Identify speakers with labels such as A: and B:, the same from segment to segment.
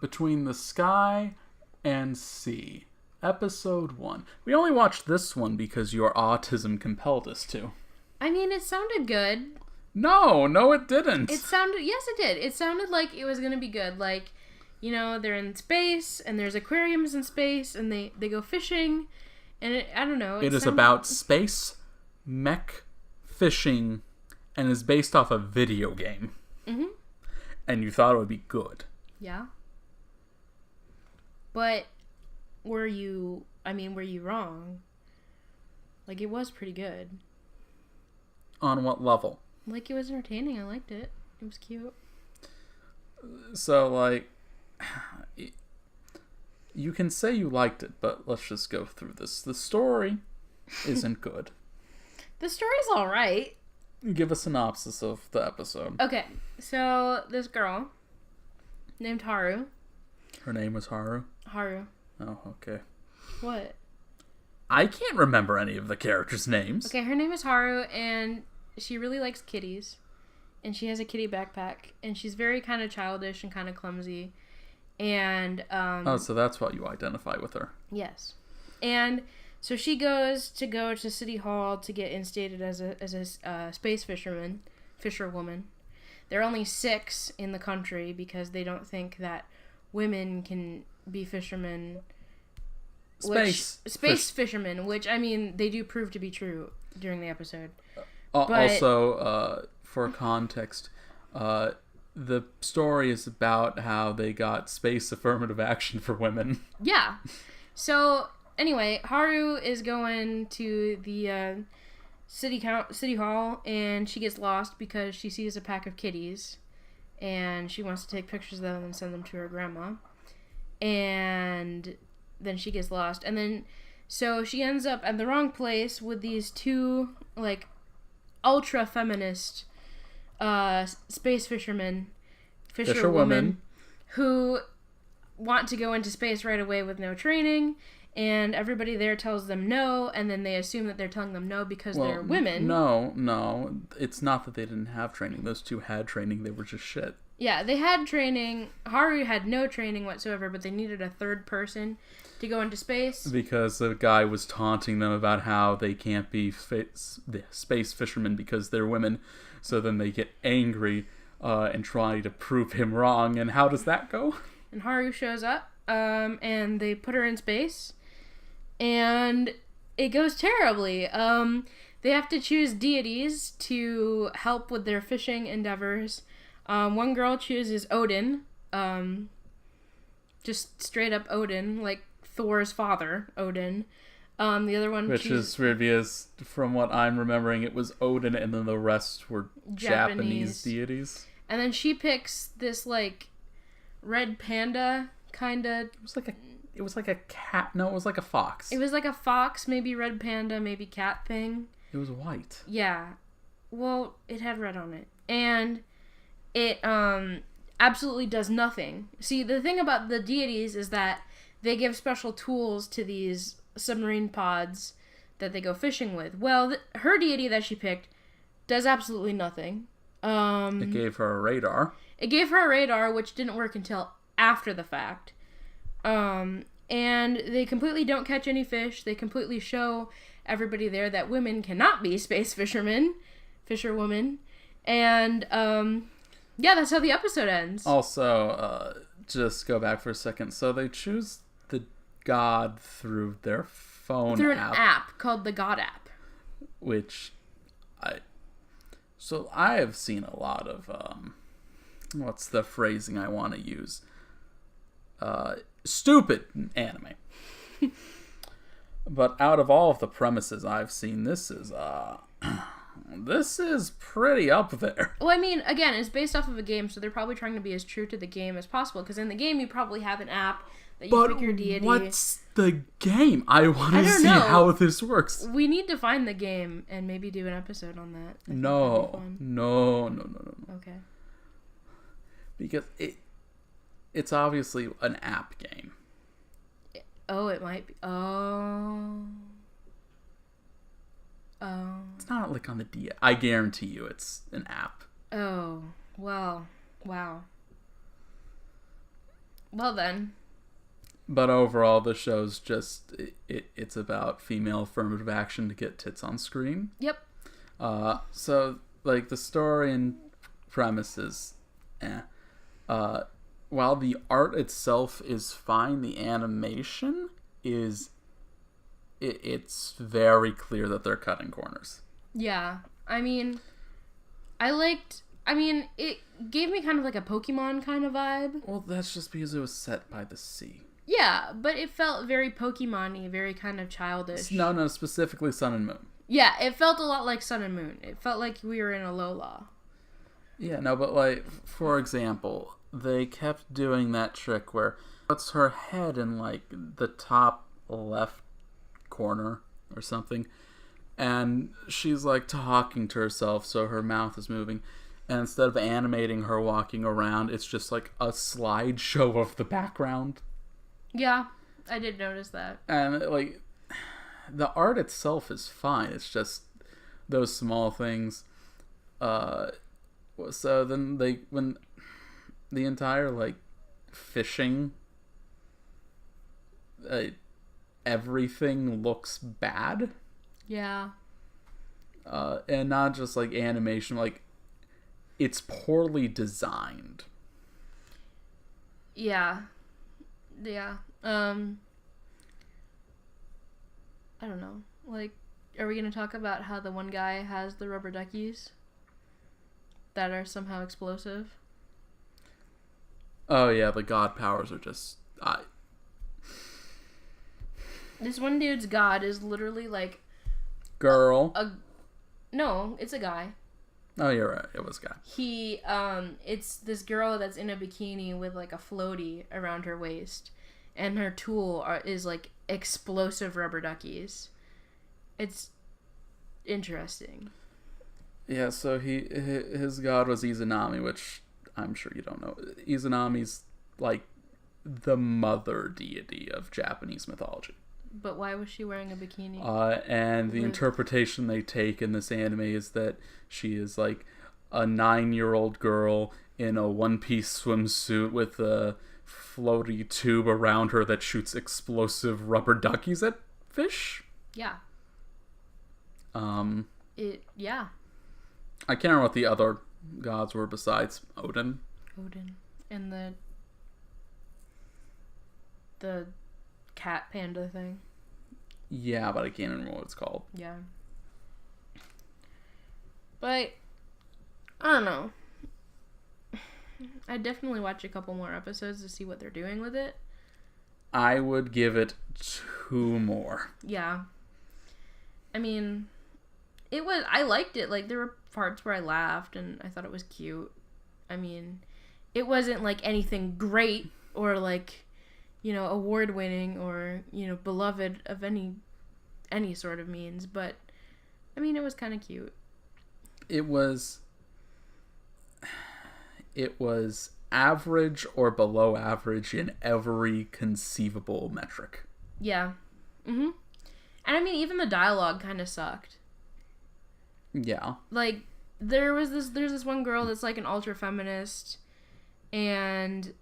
A: Between the Sky and Sea, Episode 1. We only watched this one because your autism compelled us to.
B: I mean, it sounded good.
A: No, it didn't.
B: Yes, it did. It sounded like it was going to be good. Like, they're in space, and there's aquariums in space, and they go fishing, and I don't know.
A: It is about space, mech, fishing, and is based off a video game.
B: Mm-hmm.
A: And you thought it would be good.
B: Yeah. But were you wrong? Like, it was pretty good.
A: On what level?
B: Like, it was entertaining. I liked it. It was cute.
A: So, like, you can say you liked it, but let's just go through this. The story isn't good.
B: The story's alright.
A: Give a synopsis of the episode.
B: Okay, so this girl named Haru.
A: Her name was Haru?
B: Haru.
A: Oh, okay.
B: What?
A: I can't remember any of the characters' names.
B: Okay, her name is Haru, and she really likes kitties. And she has a kitty backpack. And she's very kind of childish and kind of clumsy. And,
A: so that's why you identify with her.
B: Yes. And so she goes to City Hall to get instated as a space fisherwoman. There are only 6 in the country because they don't think that women can be fishermen. Space fishermen, which, I mean, they do prove to be true during the episode.
A: Also, for context, the story is about how they got space affirmative action for women.
B: Yeah. So, anyway, Haru is going to the city hall, and she gets lost because she sees a pack of kitties, and she wants to take pictures of them and send them to her grandma. And then she gets lost, and then so she ends up at the wrong place with these 2 like ultra feminist space fisherwomen who want to go into space right away with no training, and everybody there tells them no, and then they assume that they're telling them no because they're women.
A: No, it's not that they didn't have training. Those 2 had training. They were just shit.
B: Yeah, they had training. Haru had no training whatsoever, but they needed a 3rd person to go into space.
A: Because the guy was taunting them about how they can't be space fishermen because they're women. So then they get angry and try to prove him wrong. And how does that go?
B: And Haru shows up, and they put her in space. And it goes terribly. They have to choose deities to help with their fishing endeavors. One girl chooses Odin, just straight up Odin, like Thor's father, Odin. The other one,
A: which is weird because from what I'm remembering, it was Odin, and then the rest were Japanese deities.
B: And then she picks this like red panda kind of.
A: It was like a cat. No, it was like a fox.
B: It was like a fox, maybe red panda, maybe cat thing.
A: It was white.
B: Yeah, well, it had red on it, and it absolutely does nothing. See, the thing about the deities is that they give special tools to these submarine pods that they go fishing with. Well, her deity that she picked does absolutely nothing.
A: It gave her a radar.
B: It gave her a radar, which didn't work until after the fact. And they completely don't catch any fish. They completely show everybody there that women cannot be space fisherwomen. And, yeah, that's how the episode ends.
A: Also, just go back for a second. So they choose the god through their phone app.
B: Through an app called the God app.
A: Which I have seen a lot of, what's the phrasing I want to use? Stupid anime. But out of all of the premises I've seen, this is pretty up there.
B: Well, I mean, again, it's based off of a game, so they're probably trying to be as true to the game as possible, because in the game you probably have an app that you pick your deity.
A: What's the game? I want to see how this works.
B: We need to find the game and maybe do an episode on that.
A: No.
B: Okay.
A: Because it's obviously an app game.
B: Oh, it might be. Oh.
A: It's not like on the DS. I guarantee you it's an app.
B: Oh. Well. Wow. Well then.
A: But overall, the show's just it's about female affirmative action to get tits on screen.
B: Yep.
A: So like the story and premise is, while the art itself is fine, the animation is it's very clear that they're cutting corners.
B: Yeah. I mean, it gave me kind of like a Pokemon kind of vibe.
A: Well, that's just because it was set by the sea.
B: Yeah, but it felt very Pokemon-y, very kind of childish.
A: No, specifically Sun and Moon.
B: Yeah, it felt a lot like Sun and Moon. It felt like we were in Alola.
A: Yeah, no, but like, for example, they kept doing that trick where puts her head in like the top left corner or something, and she's like talking to herself, so her mouth is moving, and instead of animating her walking around, it's just like a slideshow of the background.
B: Yeah, I did notice that.
A: And like, the art itself is fine. It's just those small things. So then when the entire like fishing, everything looks bad.
B: Yeah.
A: And not just like animation, like it's poorly designed.
B: Yeah. Yeah. I don't know. Like, are we going to talk about how the one guy has the rubber duckies that are somehow explosive?
A: Oh yeah, the god powers are just
B: This one dude's god is literally like
A: girl.
B: No, it's a guy.
A: Oh, you're right. It was a guy.
B: It's this girl that's in a bikini with like a floaty around her waist, and her tool is like explosive rubber duckies. It's interesting.
A: Yeah, so his god was Izanami, which I'm sure you don't know. Izanami's like the mother deity of Japanese mythology.
B: But why was she wearing a bikini?
A: And the interpretation they take in this anime is that she is like a 9-year-old girl in a one-piece swimsuit with a floaty tube around her that shoots explosive rubber duckies at fish.
B: Yeah. Yeah.
A: I can't remember what the other gods were besides Odin.
B: And the cat panda thing.
A: Yeah, but I can't remember what it's called.
B: Yeah. But I don't know. I'd definitely watch a couple more episodes to see what they're doing with it.
A: I would give it 2 more.
B: Yeah. I mean, I liked it. Like, there were parts where I laughed and I thought it was cute. I mean, it wasn't like anything great or like, award winning or, beloved of any sort of means, but I mean, it was kind of cute.
A: It was average or below average in every conceivable metric.
B: Yeah. Mm-hmm. And I mean, even the dialogue kind of sucked.
A: Yeah.
B: Like, there's this one girl that's like an ultra feminist, and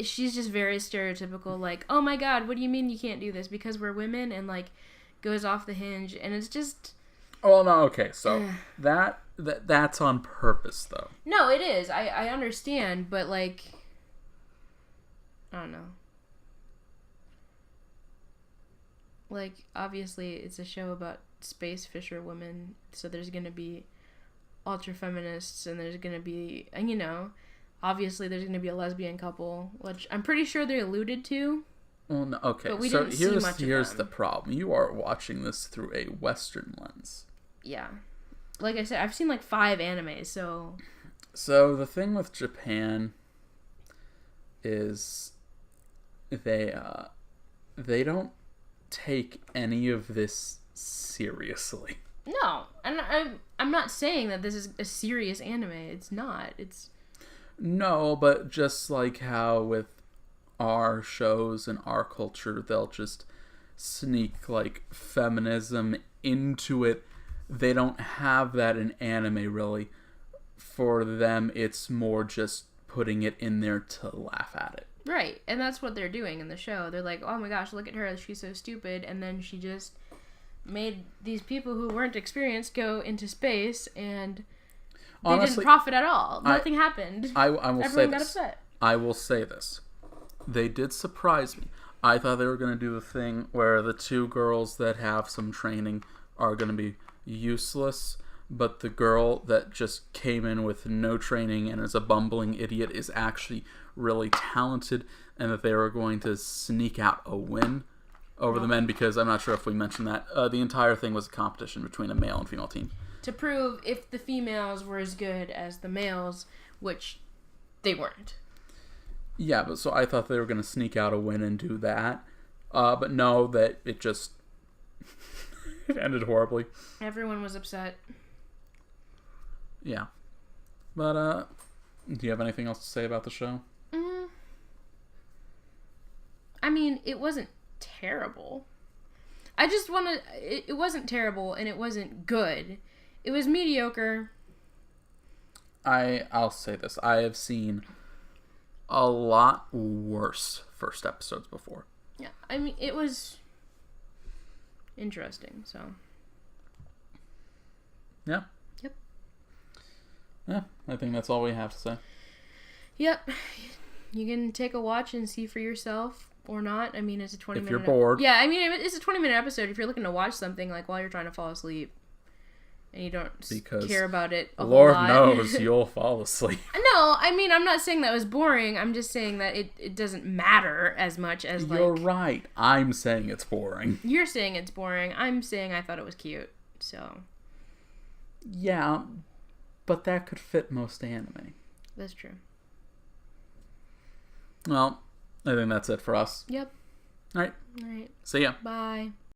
B: she's just very stereotypical, like, oh my god, what do you mean you can't do this because we're women, and like goes off the hinge, and it's just
A: oh no, okay, so that's on purpose though.
B: No, it is. I understand, but like, I don't know. Like, obviously it's a show about space fisher women, so there's gonna be ultra feminists, and there's gonna be, obviously there's gonna be a lesbian couple, which I'm pretty sure they alluded to.
A: Well, no, okay,
B: but we
A: so
B: didn't see much
A: here's
B: of
A: the
B: them.
A: problem. You are watching this through a Western lens.
B: Yeah. Like I said, I've seen like 5 animes, so...
A: So the thing with Japan is they don't take any of this seriously.
B: No, and I'm not saying that this is a serious anime. It's not. It's...
A: No, but just like how with our shows and our culture, they'll just sneak like feminism into it. They don't have that in anime, really. For them, it's more just putting it in there to laugh at it.
B: Right, and that's what they're doing in the show. They're like, oh my gosh, look at her, she's so stupid, and then she just made these people who weren't experienced go into space, and they didn't profit at all. Nothing happened.
A: I will
B: Everyone
A: say
B: got
A: this.
B: upset.
A: I will say this. They did surprise me. I thought they were going to do a thing where the two girls that have some training are going to be useless, but the girl that just came in with no training and is a bumbling idiot is actually really talented, and that they were going to sneak out a win over the men, because I'm not sure if we mentioned that. The entire thing was a competition between a male and female team. To
B: prove if the females were as good as the males, which they weren't.
A: Yeah, but so I thought they were going to sneak out a win and do that. But no, that it just it ended horribly.
B: Everyone was upset.
A: Yeah. But, do you have anything else to say about the show?
B: I mean, it wasn't terrible. I just want to... It wasn't terrible, and it wasn't good. It was mediocre.
A: I'll say this. I have seen a lot worse first episodes before.
B: Yeah, I mean, it was interesting, so...
A: Yeah.
B: Yep.
A: Yeah, I think that's all we have to say.
B: Yep. You can take a watch and see for yourself, or not. I mean, it's a 20-minute...
A: If you're bored.
B: Yeah, I mean, it's a 20-minute episode. If you're looking to watch something, like, while you're trying to fall asleep, and you don't care about it a
A: Lord
B: whole lot.
A: knows you'll fall asleep.
B: No, I mean, I'm not saying that was boring. I'm just saying that it doesn't matter as much as, like...
A: You're right. I'm saying it's boring.
B: You're saying it's boring. I'm saying I thought it was cute, so...
A: Yeah, but that could fit most anime.
B: That's true.
A: Well, I think that's it for us.
B: Yep.
A: All right.
B: All right.
A: See ya.
B: Bye.